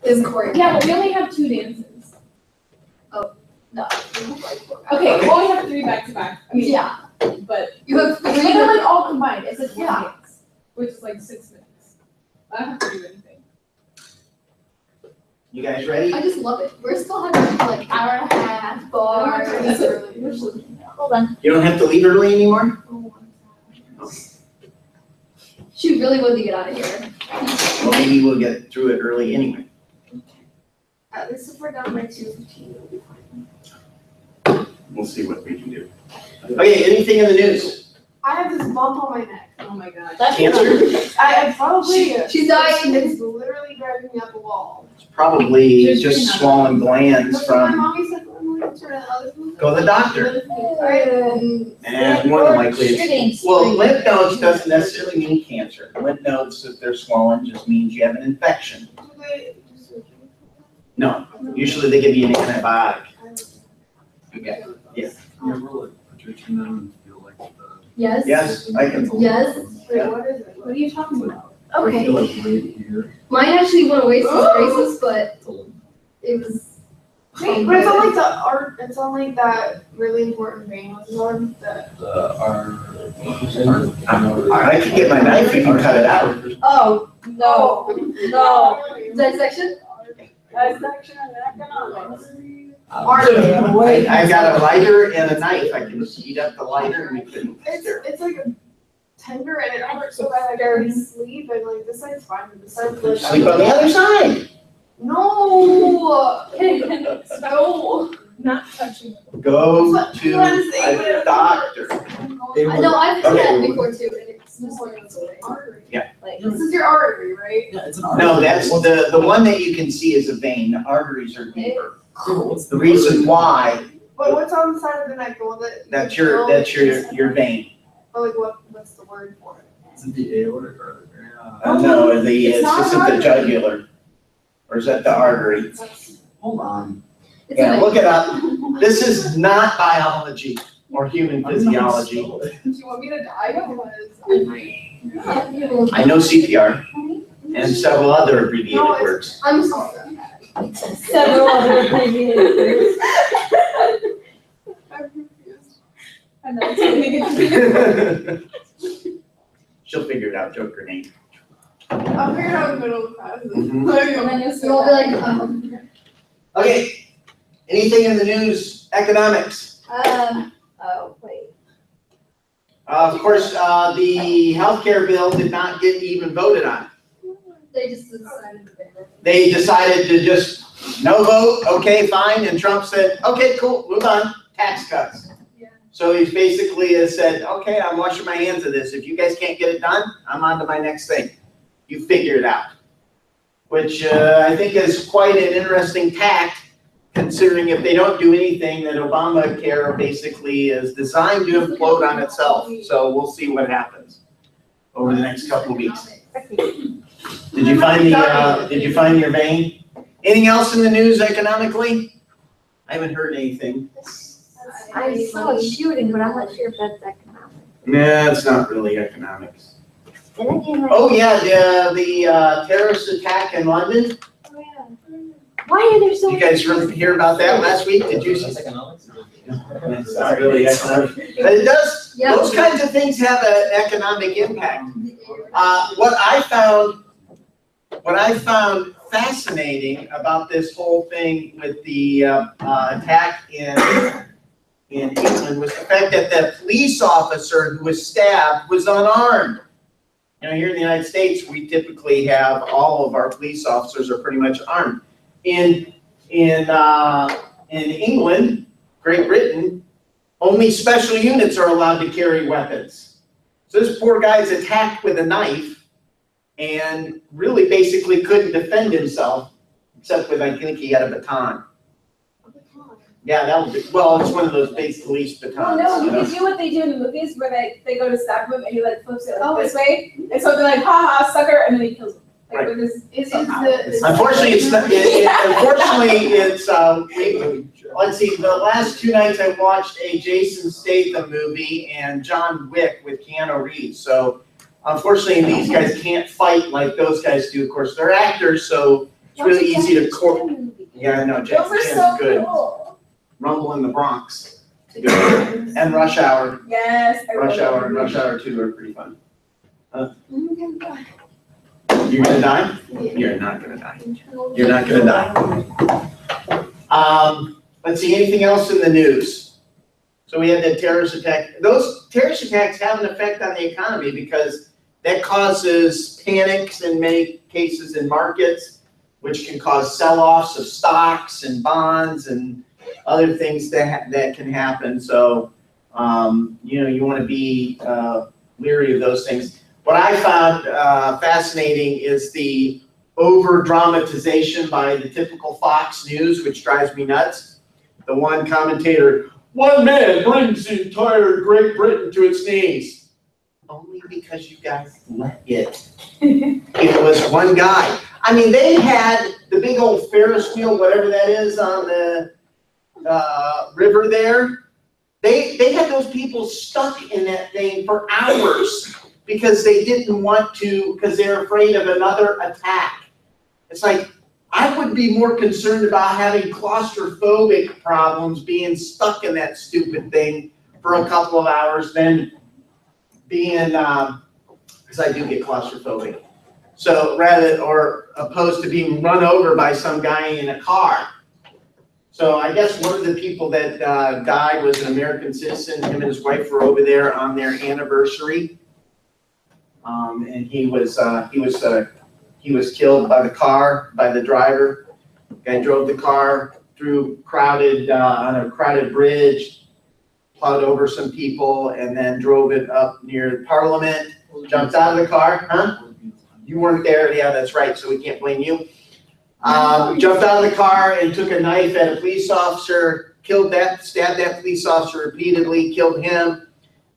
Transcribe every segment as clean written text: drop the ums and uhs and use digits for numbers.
is choreographed. Yeah, but we only have 2 dances. No. Okay, we only have 3 back to back. I mean, Yeah. but You have but 3. they're like all combined. It's a 10 Yeah. dance, which is like 6 minutes. I don't have to do anything. You guys ready? I just love it. We're still having like hour and a half bars. Hold on. You don't have to leave early anymore? She really wanted to get out of here. Well, maybe we'll get through it early anyway. At least if we're done by 2:15, we'll be fine. We'll see what we can do. Okay, anything in the news? I have this bump on my neck. Oh my god. Cancer? I probably. She's dying. It's literally driving me up a wall. It's probably just swollen glands That's what my from, mommy said. Other food. go to the doctor. And more than likely it's, Well, well, lymph nodes doesn't necessarily mean cancer. Lymph nodes, if they're swollen, just means you have an infection. No, usually they give you an antibiotic. Okay. You ever like projection them and feel like the. Yes. Yes, I can. Yes. Wait, what is it? What are you talking about? Okay. I feel like right here. Mine actually went away since braces, but it was. Wait, but it's on like the art. It's on like that really important vein. What's the one that? I can get my knife, you can cut it out. Oh, no, no. Dissection? Dissection and economics. I got a lighter and a knife, I can heat up the lighter and we can. It's like a tender and it hurts so bad I can't sleep and like this side's fine but this side's like. Sleep on the other side. No. No, not touching. Go What to you wanna say, but a it doctor. I know, I've done that before too, and it's just like, it's away. Artery. Yeah. Like, This is your artery, right? Yeah, it's an No, that's, the one that you can see is a vein, the arteries are deeper. The reason why, But what's on the side of the neck? The one that. that's your vein. Or like what's the word for it? Is it the aortic or? No, It's it's not just an at the artery. jugular. Or is that the artery? Hold on. it's Yeah, like- look it up. This is not biology or human physiology. Do you want me to die? Because I know CPR and several other abbreviated No, it's- words. I'm sorry. Several other abbreviated. I'm confused. And that's what we get to do. She'll figure it out, joke grenade. I'll figure it out in the middle of classes. Mhm. And then you'll So I'll be like, Okay, anything in the news, economics? Oh, wait. Of course, the healthcare bill did not get even voted on. they just decided to ban They decided to just, no vote, okay, fine, and Trump said, okay, cool, move on, tax cuts. Yeah. So he's basically has said, okay, I'm washing my hands of this. If you guys can't get it done, I'm on to my next thing. You figure it out. Which I think is quite an interesting tact, considering if they don't do anything, that Obamacare basically is designed to implode on itself. So we'll see what happens over the next couple of weeks. Did you find your vein? Anything else in the news economically? I haven't heard anything. I saw a shooting, but I'm not sure if that's economic. Nah, it's not really economics. Did I get my? Oh, yeah, the terrorist attack in London. Oh, yeah. Why are there so You many? guys hear about that last week? Did you see? Economics? It's not really economic, but it does, Yeah. those kinds of things have an economic impact. What I found fascinating about this whole thing with the attack in England was the fact that the police officer who was stabbed was unarmed. You know, here in the United States, we typically have all of our police officers are pretty much armed. In England, Great Britain, only special units are allowed to carry weapons. So this poor guy is attacked with a knife and really basically couldn't defend himself, except with, I think he had a baton. Yeah, that was, well, it's one of those big police Oh, batons. no, you you know. can do what they do in the movies where they go to stab him and he like flips it like this way. And so they're like, ha ha, sucker, and then he kills him. Like Right. with his, Is somehow. Unfortunately, it's not, unfortunately, it's, let's see, the last 2 nights I watched a Jason Statham movie and John Wick with Keanu Reeves. So unfortunately, these guys can't fight like those guys do. Of course, they're actors, so It's really easy to Yeah, I know, Those Jackie are Chan's so good. cool. Rumble in the Bronx. Good. And Rush Hour. Yes. I Rush love Hour and that Rush Hour 2 are pretty fun. I'm gonna die. You're gonna die? You're not gonna die. You're not gonna die. Let's see, anything else in the news? So we had the terrorist attack. Those terrorist attacks have an effect on the economy because that causes panics in many cases in markets, which can cause sell-offs of stocks and bonds and other things that can happen. So, you want to be leery of those things. What I found fascinating is the over-dramatization by the typical Fox News, which drives me nuts. The one commentator, one man brings the entire Great Britain to its knees. Only because you guys let it. It was one guy. I mean, they had the big old Ferris wheel, whatever that is, on the river there. They had those people stuck in that thing for hours because they didn't want to, because they're afraid of another attack. It's like, I would be more concerned about having claustrophobic problems being stuck in that stupid thing for a couple of hours than being, because I do get claustrophobic. So or opposed to being run over by some guy in a car. So I guess one of the people that died was an American citizen. Him and his wife were over there on their anniversary. And he was killed by the driver. Guy drove the car through on a crowded bridge, plowed over some people, and then drove it up near Parliament, jumped out of the car. Huh? You weren't there. Yeah, that's right. So we can't blame you. Jumped out of the car and took a knife at a police officer, stabbed that police officer repeatedly, killed him,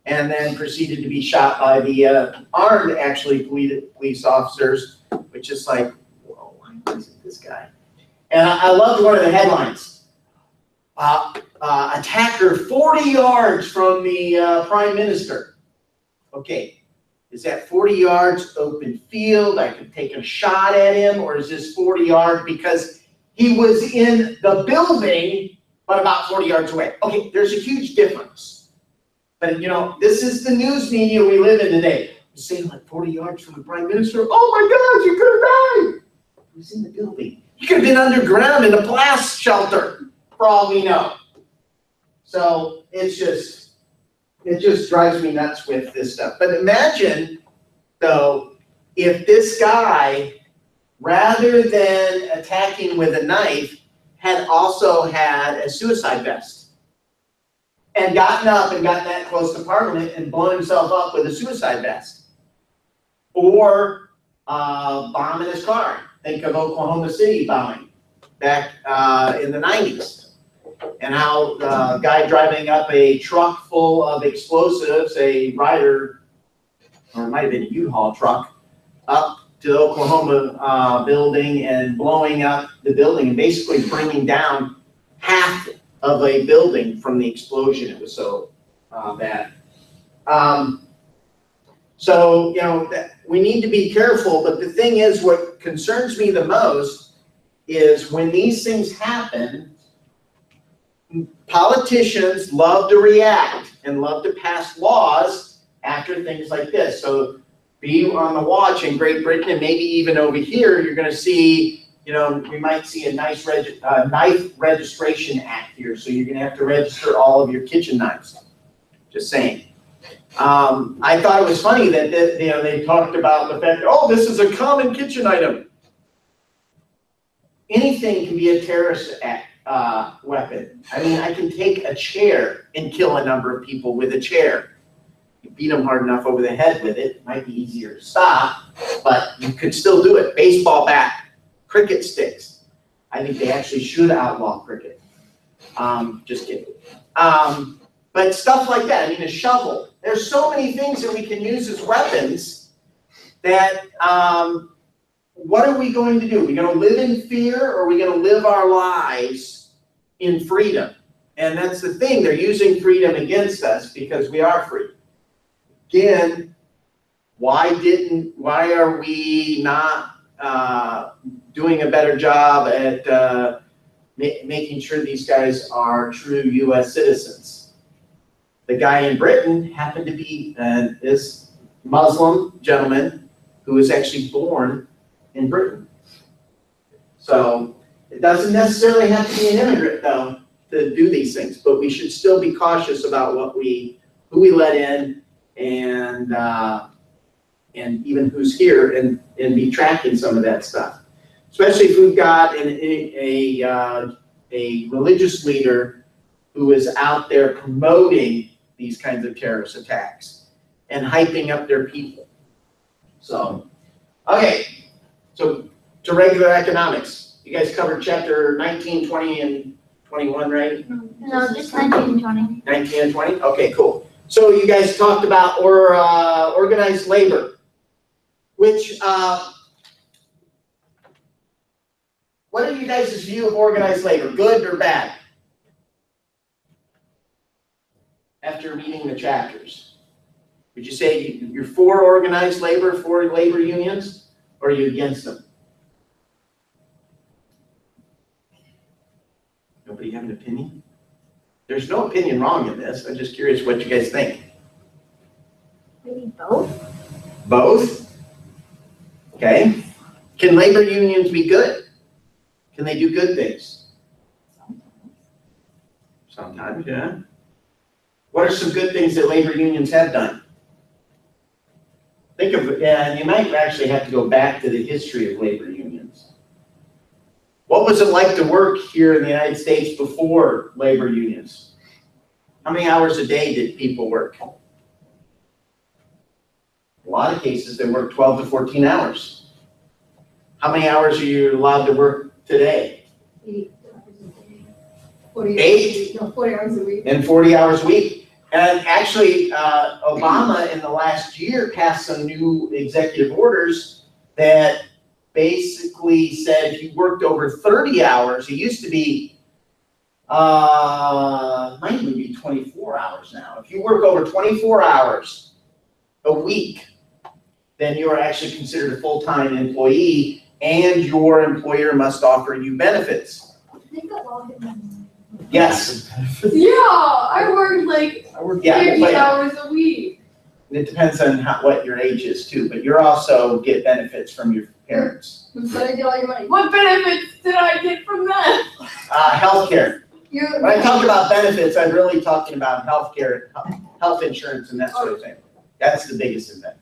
and then proceeded to be shot by the armed, actually, police officers, which is like, whoa, why is it this guy? And I loved one of the headlines. Attacker 40 yards from the prime minister. Okay, is that 40 yards open field? I could take a shot at him, or is this 40 yards because he was in the building, but about 40 yards away? Okay, there's a huge difference. But this is the news media we live in today. Saying like 40 yards from the prime minister. Oh my God, you could have died. He was in the building. You could have been underground in a blast shelter, for all we know. So it just drives me nuts with this stuff. But imagine, though, if this guy, rather than attacking with a knife, had also had a suicide vest and gotten up and gotten that close to Parliament and blown himself up with a suicide vest. Or bomb in his car. Think of Oklahoma City bombing back in the 90s. And how the guy driving up a truck full of explosives, a Ryder, or it might have been a U-Haul truck, up to the Oklahoma building and blowing up the building and basically bringing down half of a building from the explosion. It was so bad. So, we need to be careful, but the thing is, what concerns me the most is when these things happen, politicians love to react and love to pass laws after things like this. So be on the watch in Great Britain, and maybe even over here, you're going to see, we might see a nice knife registration act here. So you're going to have to register all of your kitchen knives. Just saying. I thought it was funny that they talked about the fact, this is a common kitchen item. Anything can be a terrorist weapon. I mean, I can take a chair and kill a number of people with a chair. You beat them hard enough over the head with it, it might be easier to stop, but you could still do it. Baseball bat, cricket sticks. I think they actually should outlaw cricket. Just kidding. But stuff like that, a shovel. There's so many things that we can use as weapons that, what are we going to do? Are we going to live in fear, or are we going to live our lives in freedom? And that's the thing, they're using freedom against us because we are free. Again, why are we not doing a better job at making sure these guys are true U.S. citizens. The guy in Britain happened to be this Muslim gentleman who was actually born in Britain. So it doesn't necessarily have to be an immigrant, though, to do these things, but we should still be cautious about who we let in, and even who's here, and be tracking some of that stuff. Especially if we've got a religious leader who is out there promoting these kinds of terrorist attacks and hyping up their people. So, okay, so to regular economics. You guys covered chapter 19, 20, and 21, right? No, just 19 and 20. 19 and 20? Okay, cool. So you guys talked about organized labor, which, what are you guys' view of organized labor, good or bad? After reading the chapters. Would you say you're for organized labor, for labor unions, or are you against them? Nobody have an opinion? There's no opinion wrong in this. I'm just curious what you guys think. Maybe both? Both? Okay. Can labor unions be good? Can they do good things? Sometimes, yeah. What are some good things that labor unions have done? Think of it, yeah, and you might actually have to go back to the history of labor unions. What was it like to work here in the United States before labor unions? How many hours a day did people work? A lot of cases they work 12 to 14 hours. How many hours are you allowed to work today? 8 hours a day. 40 8? No, 40 hours a week. And 40 hours a week. And actually, Obama in the last year passed some new executive orders that basically said if you worked over 30 hours, it used to be, might even be 24 hours now. If you work over 24 hours a week, then you are actually considered a full-time employee, and your employer must offer you benefits. I think that law hit my. Yes. Yeah, I worked like Yeah, 50 but hours a week. it depends on what your age is too, but you're also get benefits from your parents. Who's gonna get all your money? What benefits did I get from that? Healthcare. You. When I talk about benefits, I'm really talking about healthcare, health insurance and that sort of thing. That's the biggest event.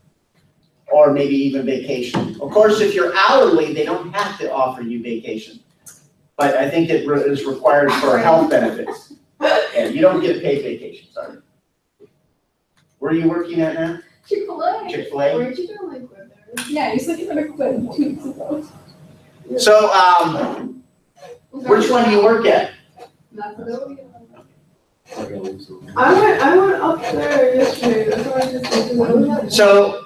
Or maybe even vacation. Of course, if you're hourly, they don't have to offer you vacation. But I think it is required for health benefits. And you don't get paid vacation, sorry. Where are you working at now? Chick-fil-A. Chick-fil-A? Where'd you go like with there? Yeah, you said you were gonna quit 2 weeks ago. So, which one do you work at? Not for the. I went up there yesterday. That's why I just did. So,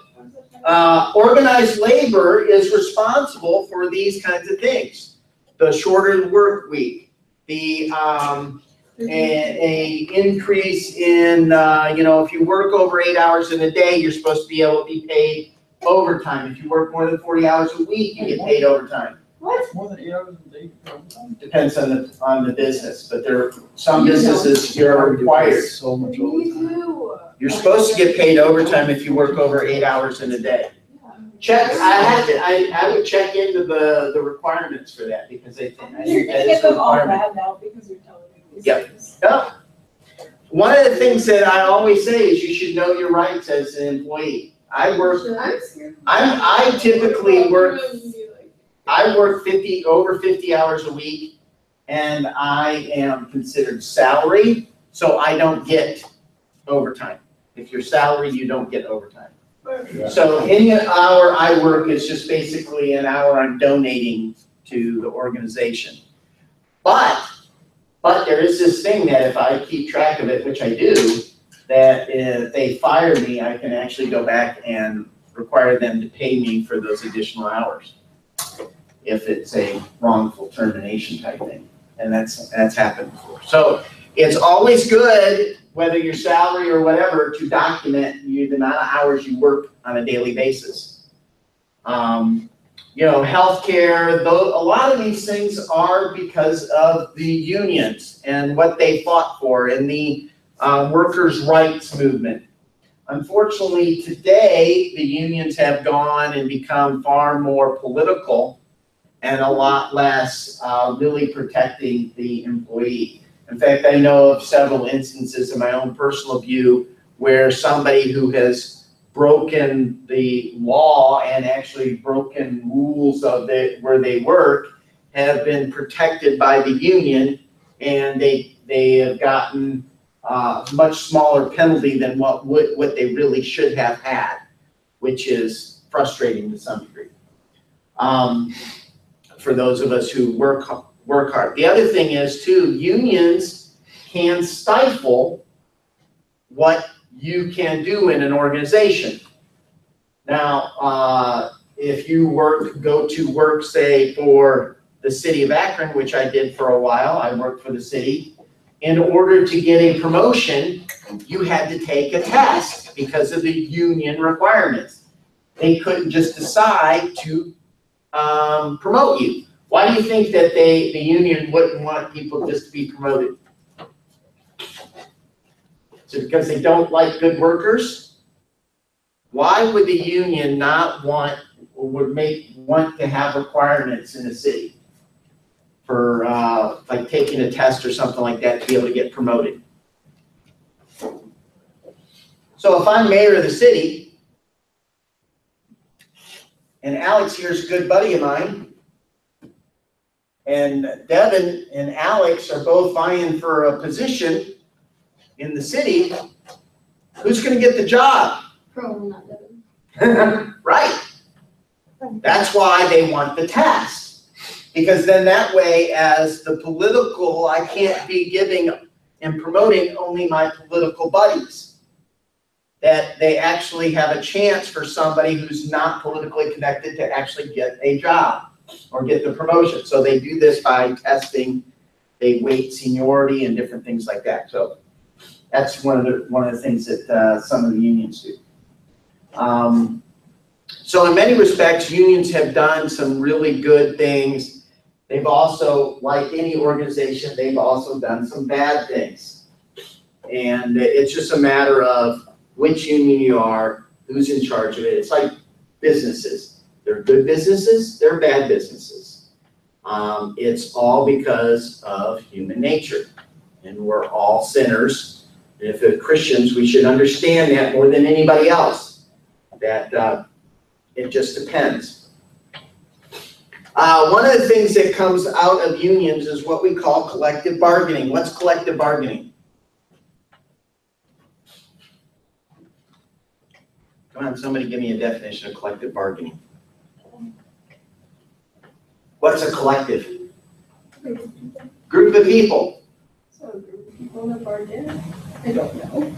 organized labor is responsible for these kinds of things. The shorter work week, the a increase in, if you work over 8 hours in a day, you're supposed to be able to be paid overtime. If you work more than 40 hours a week, you get paid overtime. What? More than 8 hours a day. Depends on the business, but there are some businesses here are required. So much Me overtime. too. You're supposed to get paid overtime if you work over 8 hours in a day. Check, I would check into the requirements for that, because I think You're that gonna is get a them all requirement. bad now because you're telling me these Yep. things. Yeah. One of the things that I always say is you should know your rights as an employee. I I'm scared. I typically work 50 hours a week, and I am considered salary, so I don't get overtime. If you're salaried, you don't get overtime. So any hour I work is just basically an hour I'm donating to the organization. But there is this thing that if I keep track of it, which I do, that if they fire me, I can actually go back and require them to pay me for those additional hours, if it's a wrongful termination type thing. And that's happened before. So it's always good, whether you're salary or whatever, to document the amount of hours you work on a daily basis. healthcare, though, a lot of these things are because of the unions and what they fought for in the workers' rights movement. Unfortunately, today, the unions have gone and become far more political and a lot less really protecting the employee. In fact, I know of several instances in my own personal view where somebody who has broken the law and actually broken rules of where they work have been protected by the union, and they have gotten much smaller penalty than what they really should have had, which is frustrating to some degree for those of us who work hard. The other thing is too, unions can stifle what you can do in an organization. Now, if you go to work, say, for the city of Akron, which I did for a while, I worked for the city. In order to get a promotion, you had to take a test because of the union requirements. They couldn't just decide to promote you. Why do you think that the union wouldn't want people just to be promoted? Is it because they don't like good workers? Why would the union not want to have requirements in the city for like taking a test or something like that to be able to get promoted? So if I'm mayor of the city, and Alex here's a good buddy of mine, and Devin and Alex are both vying for a position in the city, who's going to get the job? Probably not Devin. Right. That's why they want the test. Because then that way, as the political, I can't be giving and promoting only my political buddies. That they actually have a chance for somebody who's not politically connected to actually get a job or get the promotion. So they do this by testing, they weight seniority and different things like that. So that's one of the things that some of the unions do. So in many respects, unions have done some really good things. They've also, like any organization, they've also done some bad things. And it's just a matter of which union you are, who's in charge of it. It's like businesses. They're good businesses, they're bad businesses. It's all because of human nature. And we're all sinners. And if we're Christians, we should understand that more than anybody else. That it just depends. One of the things that comes out of unions is what we call collective bargaining. What's collective bargaining? Come on, somebody give me a definition of collective bargaining. What's a collective? Group of people. So a group of people that bargain? I don't know.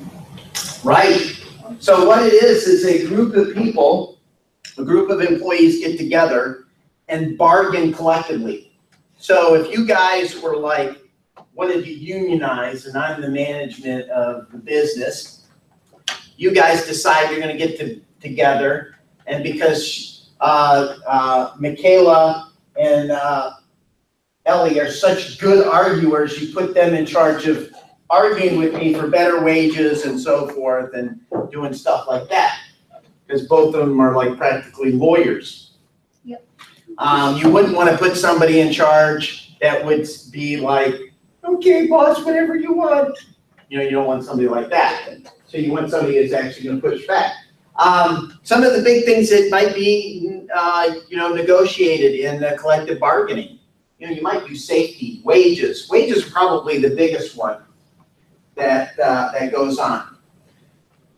Right. So what it is a group of people, a group of employees get together and bargain collectively. So if you guys were like, wanted to unionize and I'm the management of the business, you guys decide you're going to get together, and because Michaela and Ellie are such good arguers, you put them in charge of arguing with me for better wages and so forth and doing stuff like that. Because both of them are like practically lawyers. Yep. You wouldn't want to put somebody in charge that would be like, okay, boss, whatever you want. You don't want somebody like that. So you want somebody that's actually going to push back. Some of the big things that might be, negotiated in the collective bargaining. You might do safety, wages. Wages are probably the biggest one that goes on.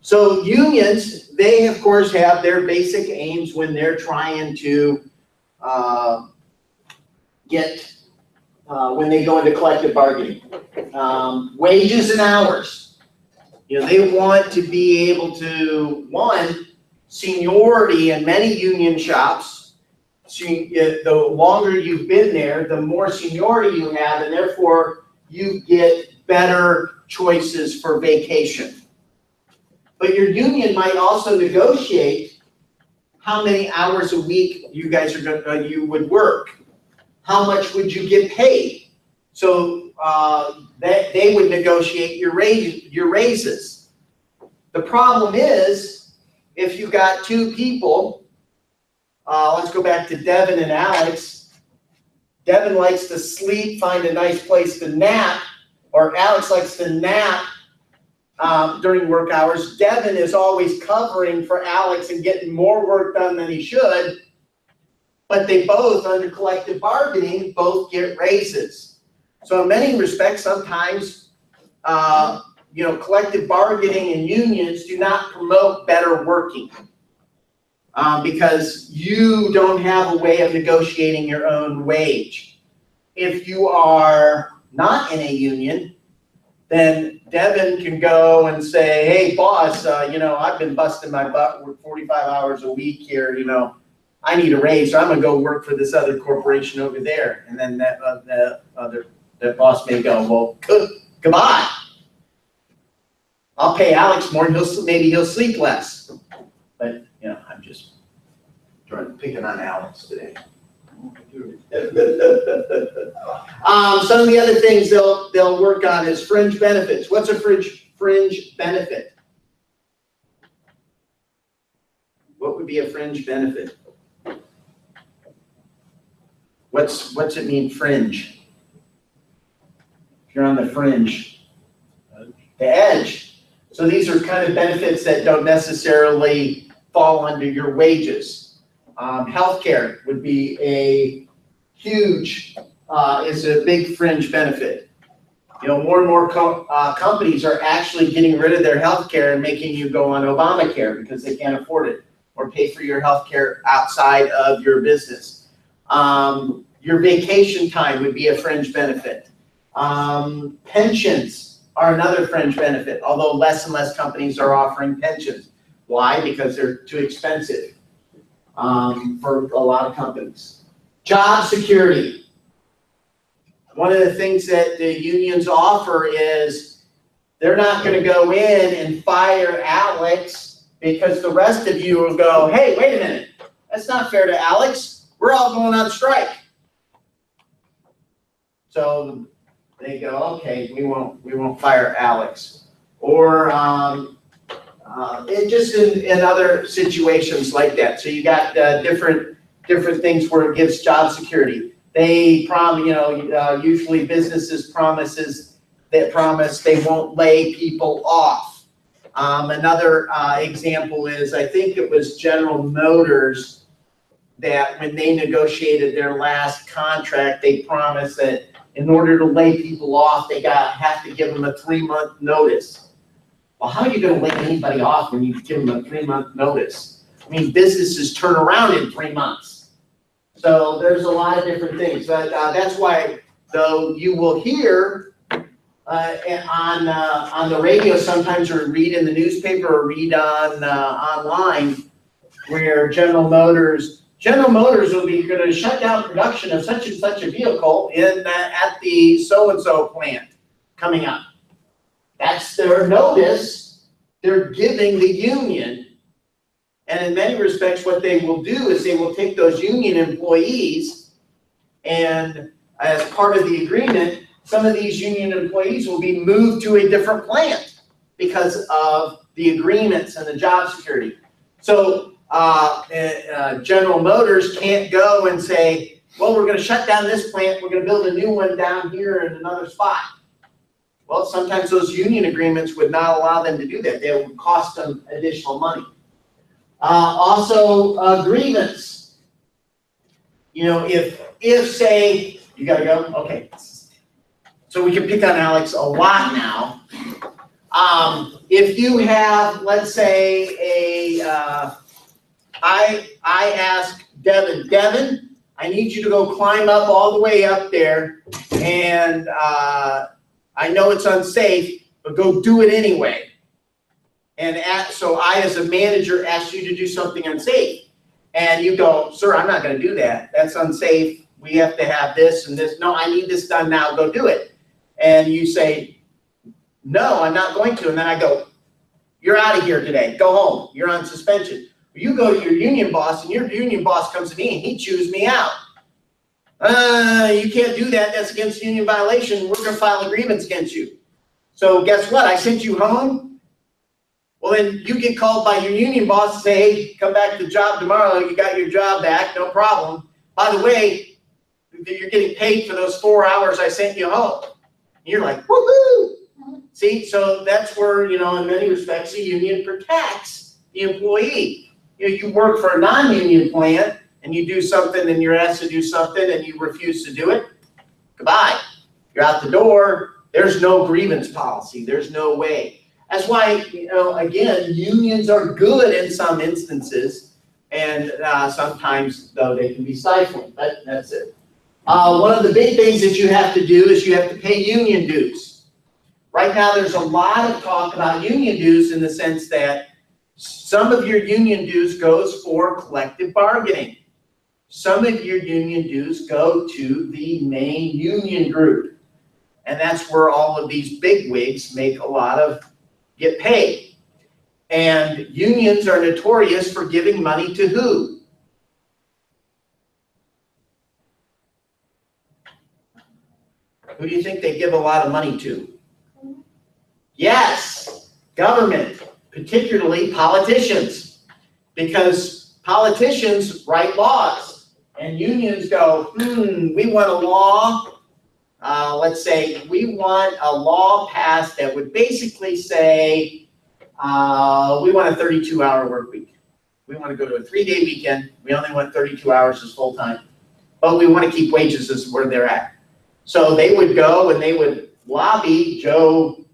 So unions, they of course have their basic aims when they're trying to when they go into collective bargaining. Wages and hours. They want to be able to, one, seniority in many union shops. The longer you've been there, the more seniority you have, and therefore you get better choices for vacation. But your union might also negotiate how many hours a week you guys are you would work. How much would you get paid? So that they would negotiate your raises. The problem is, if you got two people, let's go back to Devin and Alex. Devin likes to sleep, find a nice place to nap, or Alex likes to nap during work hours. Devin is always covering for Alex and getting more work done than he should, but they both, under collective bargaining, both get raises. So in many respects, sometimes, collective bargaining and unions do not promote better working because you don't have a way of negotiating your own wage. If you are not in a union, then Devin can go and say, hey, boss, I've been busting my butt, work 45 hours a week here, I need a raise, so I'm going to go work for this other corporation over there. And then that boss may go, well, goodbye. I'll pay Alex more, and maybe he'll sleep less. But, I'm just picking on Alex today. Some of the other things they'll work on is fringe benefits. What's a fringe benefit? What would be a fringe benefit? What's it mean, fringe? If you're on the fringe, the edge. So these are kind of benefits that don't necessarily fall under your wages. Healthcare would be a huge, is a big fringe benefit. More and more companies are actually getting rid of their healthcare and making you go on Obamacare because they can't afford it or pay for your healthcare outside of your business. Your vacation time would be a fringe benefit. Pensions are another fringe benefit, although less and less companies are offering pensions. Why? Because they're too expensive for a lot of companies. Job security. One of the things that the unions offer is they're not going to go in and fire Alex because the rest of you will go, hey, wait a minute, that's not fair to Alex. We're all going on strike. So they go, okay, we won't fire Alex. Or just in other situations like that. So you got different things where it gives job security. They usually businesses promise they won't lay people off. Another example is, I think it was General Motors, that when they negotiated their last contract, they promised that in order to lay people off, they have to give them a 3-month notice. Well, how are you going to lay anybody off when you give them a 3-month notice? I mean, businesses turn around in 3 months. So there's a lot of different things. But that's why, though, you will hear on the radio sometimes, or read in the newspaper, or read on online, where General Motors will be going to shut down production of such and such a vehicle at the so-and-so plant coming up. That's their notice they're giving the union. And in many respects, what they will do is they will take those union employees, and as part of the agreement, some of these union employees will be moved to a different plant because of the agreements and the job security. So General Motors can't go and say, well, we're going to shut down this plant, we're going to build a new one down here in another spot. Well, sometimes those union agreements would not allow them to do that. They would cost them additional money. Also, grievance. If say, you got to go? Okay. So we can pick on Alex a lot now. If you have, let's say, I ask Devin, I need you to go climb up all the way up there, and I know it's unsafe, but go do it anyway. And so I, as a manager, ask you to do something unsafe. And you go, sir, I'm not going to do that. That's unsafe. We have to have this and this. No, I need this done now. Go do it. And you say, no, I'm not going to. And then I go, you're out of here today. Go home. You're on suspension. You go to your union boss, and your union boss comes to me and he chews me out. You can't do that. That's against union violation. We're going to file a grievance against you. So guess what? I sent you home. Well, then you get called by your union boss and say, hey, come back to the job tomorrow. You got your job back. No problem. By the way, you're getting paid for those 4 hours I sent you home. And you're like, woohoo! See, so that's where, in many respects, the union protects the employee. You work for a non-union plant and you do something and you're asked to do something and you refuse to do it. Goodbye. You're out the door. There's no grievance policy. There's no way. That's why, again, unions are good in some instances, and sometimes, though, they can be stifling. But that's it. One of the big things that you have to do is you have to pay union dues. Right now, there's a lot of talk about union dues in the sense that some of your union dues goes for collective bargaining. Some of your union dues go to the main union group. And that's where all of these bigwigs get paid. And unions are notorious for giving money to who? Who do you think they give a lot of money to? Yes, government, particularly politicians. Because politicians write laws. And unions go, we want a law. Let's say we want a law passed that would basically say we want a 32-hour work week. We want to go to a 3-day weekend. We only want 32 hours as full time. But we want to keep wages as where they're at. So they would go and they would lobby Joe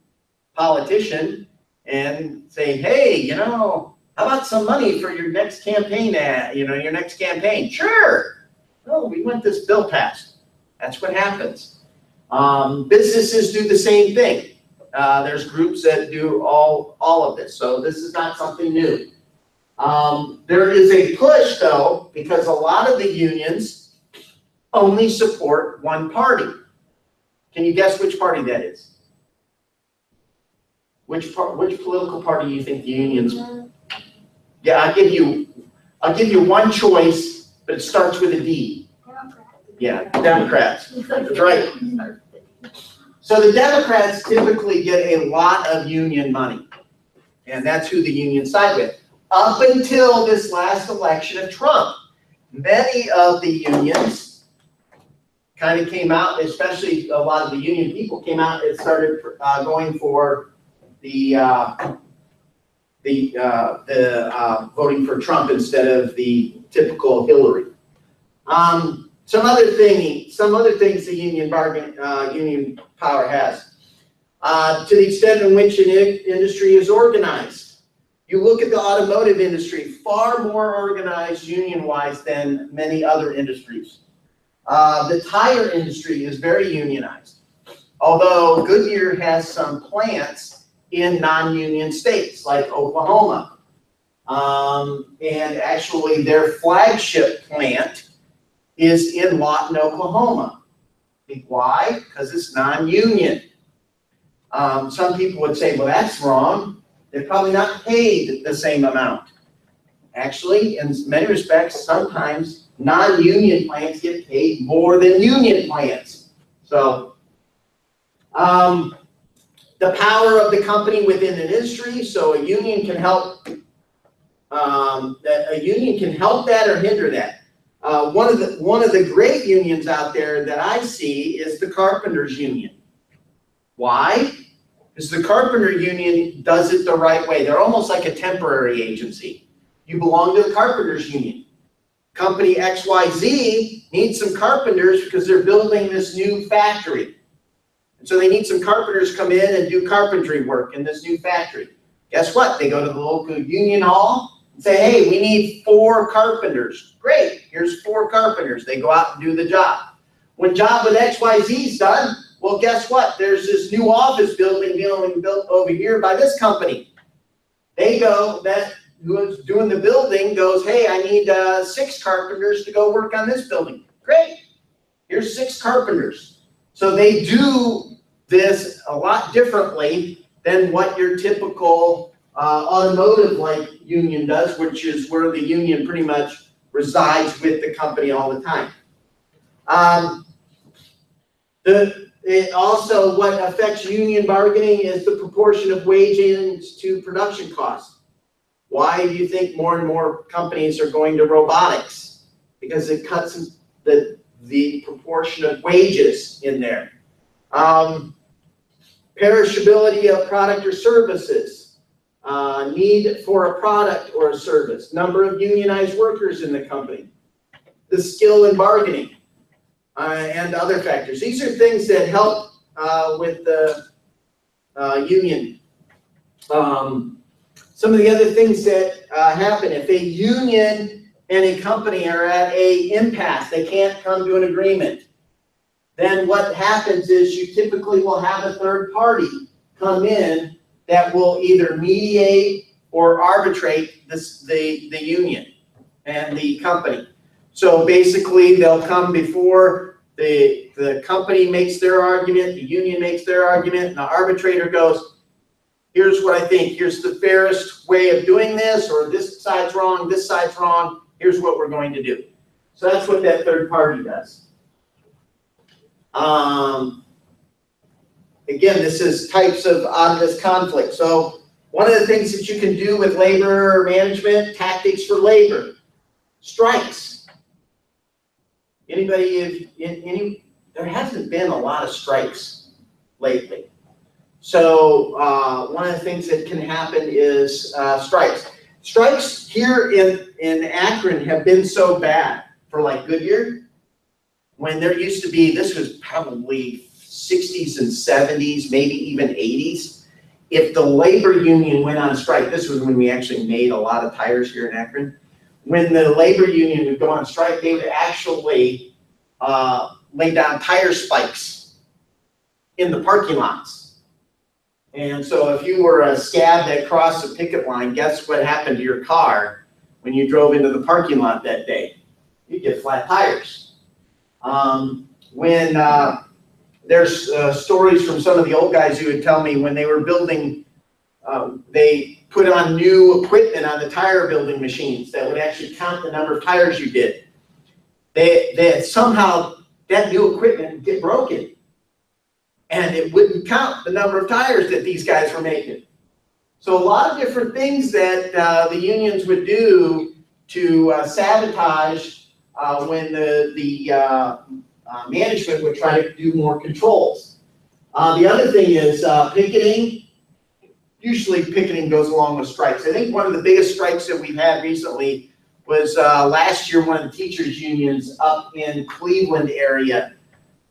politician and say, hey, how about some money for your next campaign your next campaign? Sure. Oh, we want this bill passed. That's what happens. Businesses do the same thing. There's groups that do all of this. So this is not something new. There is a push, though, because a lot of the unions only support one party. Can you guess which party that is? Which political party do you think the unions? Yeah, I'll give you one choice, but it starts with a D. Yeah, Democrats. That's right. So the Democrats typically get a lot of union money, and that's who the unions side with. Up until this last election of Trump, many of the unions kind of came out, especially a lot of the union people came out and started going for the voting for Trump instead of the typical Hillary. Some other things the union power has. To the extent in which an industry is organized. You look at the automotive industry, far more organized union-wise than many other industries. The tire industry is very unionized. Although Goodyear has some plants in non-union states like Oklahoma. And actually their flagship plant is in Lawton, Oklahoma. Why? Because it's non-union. Some people would say, well, that's wrong. They're probably not paid the same amount. Actually, in many respects, sometimes non-union plants get paid more than union plants. So, the power of the company within an industry, so a union can help. A union can help that or hinder that. One of the great unions out there that I see is the Carpenters Union. Why? Because the Carpenter Union does it the right way. They're almost like a temporary agency. You belong to the Carpenters Union. Company XYZ needs some carpenters because they're building this new factory. And so they need some carpenters to come in and do carpentry work in this new factory. Guess what? They go to the local union hall and say, hey, we need 4 carpenters. Great, here's 4 carpenters. They go out and do the job. When job with XYZ is done, well, guess what? There's this new office building being built over here by this company. They go, that who's doing the building goes, hey, I need 6 carpenters to go work on this building. Great, here's 6 carpenters. So they do this a lot differently than what your typical automotive like union does, which is where the union pretty much resides with the company all the time. It also, what affects union bargaining is the proportion of wages to production costs. Why do you think more and more companies are going to robotics? Because it cuts the proportion of wages in there. Perishability of product or services, need for a product or a service, number of unionized workers in the company, the skill in bargaining, and other factors. These are things that help with the union. Some of the other things that happen, if a union and a company are at a impasse, they can't come to an agreement, then what happens is you typically will have a third party come in that will either mediate or arbitrate the union and the company. So basically they'll come before the company makes their argument, the union makes their argument, and the arbitrator goes, here's what I think, here's the fairest way of doing this, or this side's wrong, here's what we're going to do. So that's what that third party does. Again, this is types of obvious conflict. So one of the things that you can do with labor management, tactics for labor, strikes. Anybody, there hasn't been a lot of strikes lately. So one of the things that can happen is strikes. Strikes here in Akron have been so bad for like Goodyear, when there used to be, this was probably 60s and 70s, maybe even 80s. If the labor union went on strike, this was when we actually made a lot of tires here in Akron. When the labor union would go on strike, they would actually lay down tire spikes in the parking lots. And so if you were a scab that crossed the picket line, guess what happened to your car when you drove into the parking lot that day? You get flat tires. There's stories from some of the old guys who would tell me when they were building, they put on new equipment on the tire building machines that would actually count the number of tires you did. They somehow, that new equipment would get broken, and it wouldn't count the number of tires that these guys were making. So a lot of different things that the unions would do to sabotage when the management would try to do more controls. The other thing is picketing. Usually picketing goes along with strikes. I think one of the biggest strikes that we've had recently was last year, one of the teachers' unions up in Cleveland area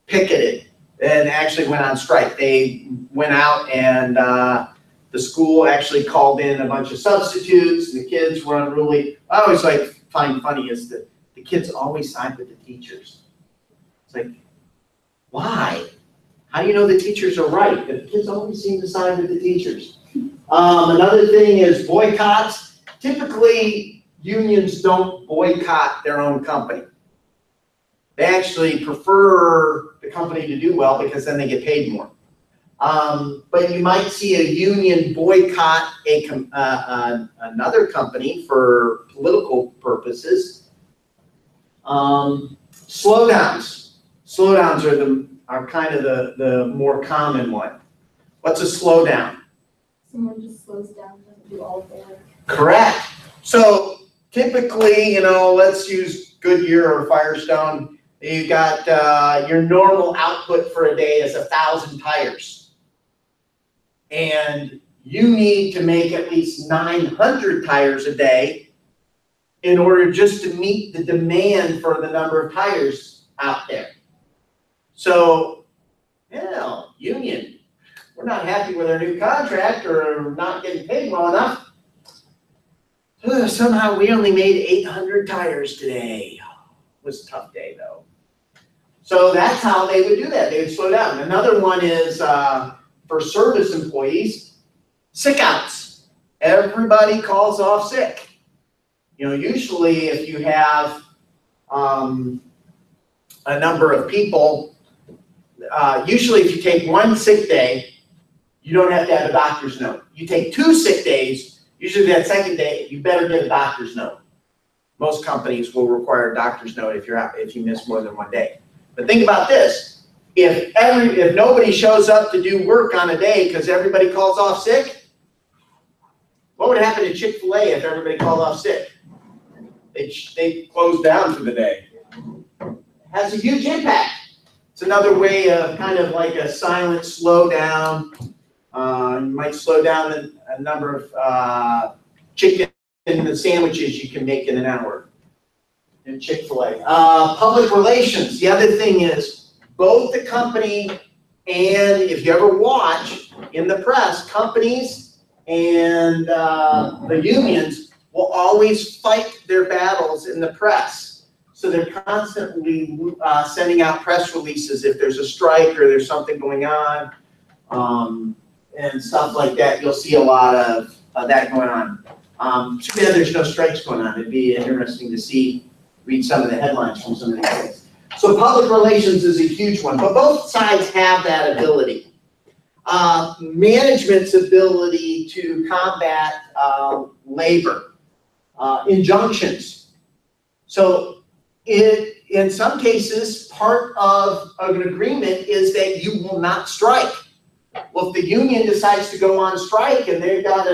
picketed and actually went on strike. They went out and the school actually called in a bunch of substitutes. The kids were unruly. I always find funny is that the kids always side with the teachers. It's like, why? How do you know the teachers are right? The kids always seem to side with the teachers. Another thing is boycotts. Typically, unions don't boycott their own company. They actually prefer the company to do well because then they get paid more. But you might see a union boycott another company for political purposes. Slowdowns. Slowdowns are kind of the more common one. What's a slowdown? Someone just slows down, doesn't do all of their work. Correct. So typically, let's use Goodyear or Firestone. You got your normal output for a day is 1,000 tires. And you need to make at least 900 tires a day in order just to meet the demand for the number of tires out there. So, union, we're not happy with our new contract or not getting paid well enough. Somehow we only made 800 tires today. It was a tough day though. So that's how they would do that. They would slow down. Another one is for service employees, sick outs. Everybody calls off sick. Usually if you have a number of people, usually if you take one sick day, you don't have to have a doctor's note. You take 2 sick days, Usually that second day, you better get a doctor's note. Most companies will require a doctor's note if you miss more than 1 day. But think about this. If nobody shows up to do work on a day because everybody calls off sick, what would happen to Chick-fil-A if everybody called off sick? They close down for the day. It has a huge impact. It's another way of kind of like a silent slowdown. You might slow down the number of chicken sandwiches you can make in an hour in Chick-fil-A. Public relations. The other thing is both the company and if you ever watch in the press, companies and the unions will always fight their battles in the press. So they're constantly sending out press releases if there's a strike or there's something going on. And stuff like that, you'll see a lot of that going on. Too bad there's no strikes going on. It'd be interesting to read some of the headlines from some of these things. So public relations is a huge one, but both sides have that ability. Management's ability to combat labor, injunctions. So in some cases, part of an agreement is that you will not strike. Well, if the union decides to go on strike and they've got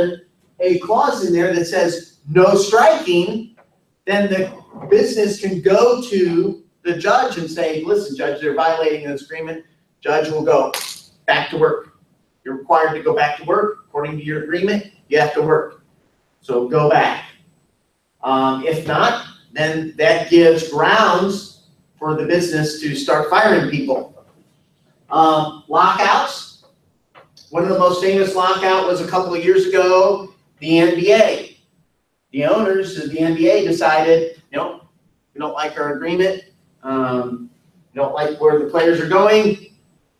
a clause in there that says no striking, then the business can go to the judge and say, listen, judge, they're violating this agreement. Judge will go back to work. You're required to go back to work. According to your agreement, you have to work. So go back. If not, then that gives grounds for the business to start firing people. Lockouts. One of the most famous lockout was a couple of years ago, the NBA. The owners of the NBA decided, we don't like our agreement. We don't like where the players are going.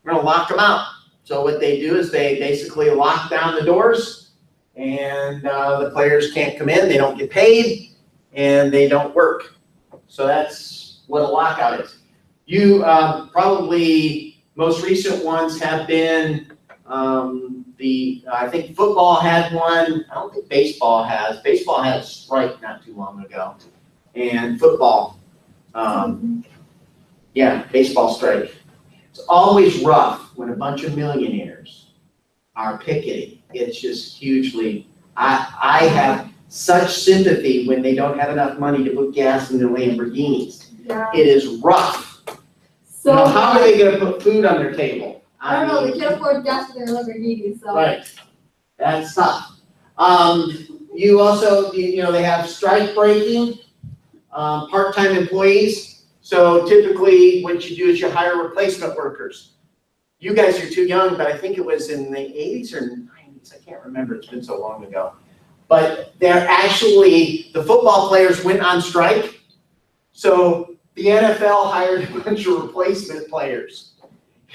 We're going to lock them out. So what they do is they basically lock down the doors and the players can't come in. They don't get paid and they don't work. So that's what a lockout is. You probably most recent ones have been I think football had one. I don't think baseball has. Baseball had a strike not too long ago. And football, baseball strike. It's always rough when a bunch of millionaires are picketing. It's just hugely, I have such sympathy when they don't have enough money to put gas in their Lamborghinis. Yeah. It is rough. So How are they going to put food on their table? I don't know, they can't afford gas for their Lamborghini, so. Right. That's tough. You also, they have strike breaking, part-time employees. So typically what you do is you hire replacement workers. You guys are too young, but I think it was in the 80s or 90s. I can't remember. It's been so long ago. But the football players went on strike. So the NFL hired a bunch of replacement players.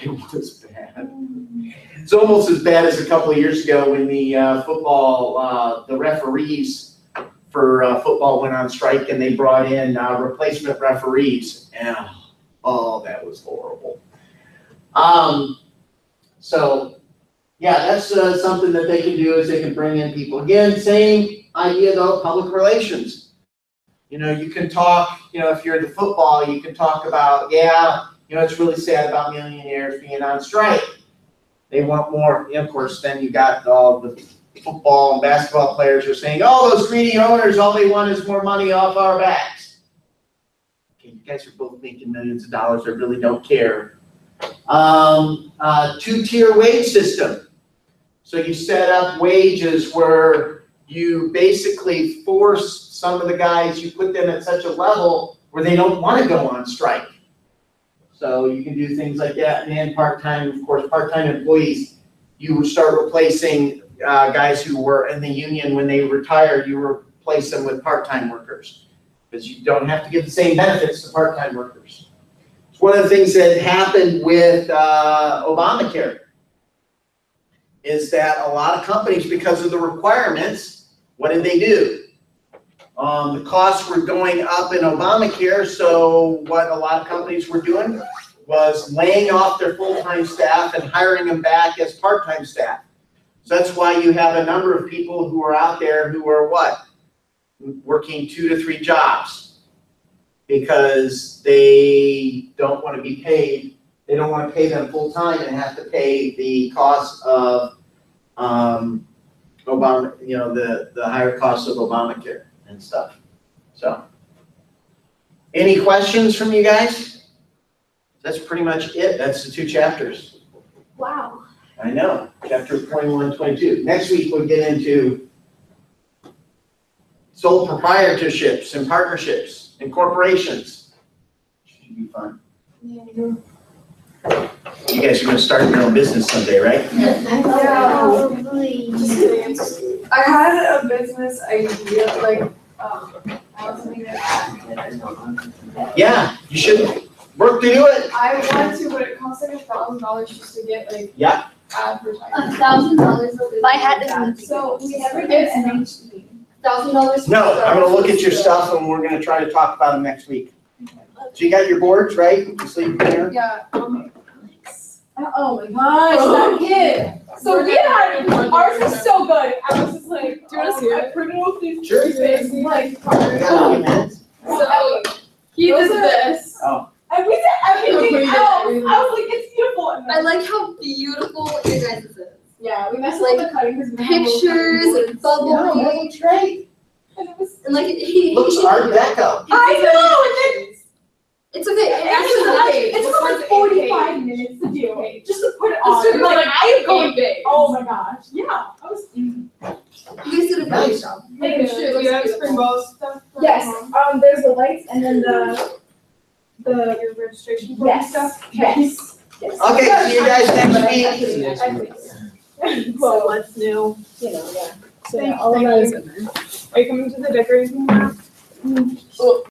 It was bad. It's almost as bad as a couple of years ago when the the referees for football went on strike and they brought in replacement referees. And that was horrible. So yeah, that's something that they can do is they can bring in people. Again, same idea though, public relations. You can talk, if you're the football, you can talk about, it's really sad about millionaires being on strike. They want more. Of course, then you got all the football and basketball players are saying, those greedy owners, all they want is more money off our backs. Okay, you guys are both making millions of dollars. I really don't care. Two-tier wage system. So you set up wages where you basically force some of the guys, you put them at such a level where they don't want to go on strike. So you can do things like that. And then part-time, of course, part-time employees, you would start replacing guys who were in the union when they retired, you replace them with part-time workers because you don't have to give the same benefits to part-time workers. It's one of the things that happened with Obamacare is that a lot of companies, because of the requirements, what did they do? The costs were going up in Obamacare, so what a lot of companies were doing was laying off their full-time staff and hiring them back as part-time staff. So that's why you have a number of people who are out there who are what? Working 2 to 3 jobs. Because they don't want to be paid, they don't want to pay them full time and have to pay the cost of, Obama, you know, the higher cost of Obamacare and stuff. So, any questions from you guys? That's pretty much it. That's the 2 chapters. Wow. I know, chapter 21, 22. Next week we'll get into sole proprietorships and partnerships and corporations. Should be fun. You guys are gonna start your own business someday, right? Probably. I had a business idea, like, I was thinking that. Yeah, you should work to do it. I want to, but it costs like $1,000 just to get like. Yeah. Advertising. $1,000. My hat doesn't. So we never did an HTV. $1,000. No, I'm gonna look at your stuff and we're gonna try to talk about them next week. So you got your boards, right? You sleep there? Yeah. Oh my gosh, that kid. So We're we gonna had, ours was so good. I was just like, Do you wanna see it? I printed off these Sure. pictures, like, You got a few minutes? So he did this. Oh, and we said everything Okay, else. I was like, it's beautiful. And I like how beautiful your guys' is. yeah, we messed Like, with the cutting because we had little Pictures cutting and boards. bubble. no, that looks great. And it was, And like, he. Looks Art Deco. I know, and then It's okay. it took like 45 minutes to do, just to put it on. Like, I am going big. Oh my gosh, yeah, I was. You guys did a great Nice. job. Making sure we have spring balls stuff. for Yes, mom. there's the lights and then the, Your registration form yes, stuff. yes. Okay, see you guys next week. Well, what's new? you know, yeah. So Thank all of you. that is in there. Are you coming to the decorating lab? Oh,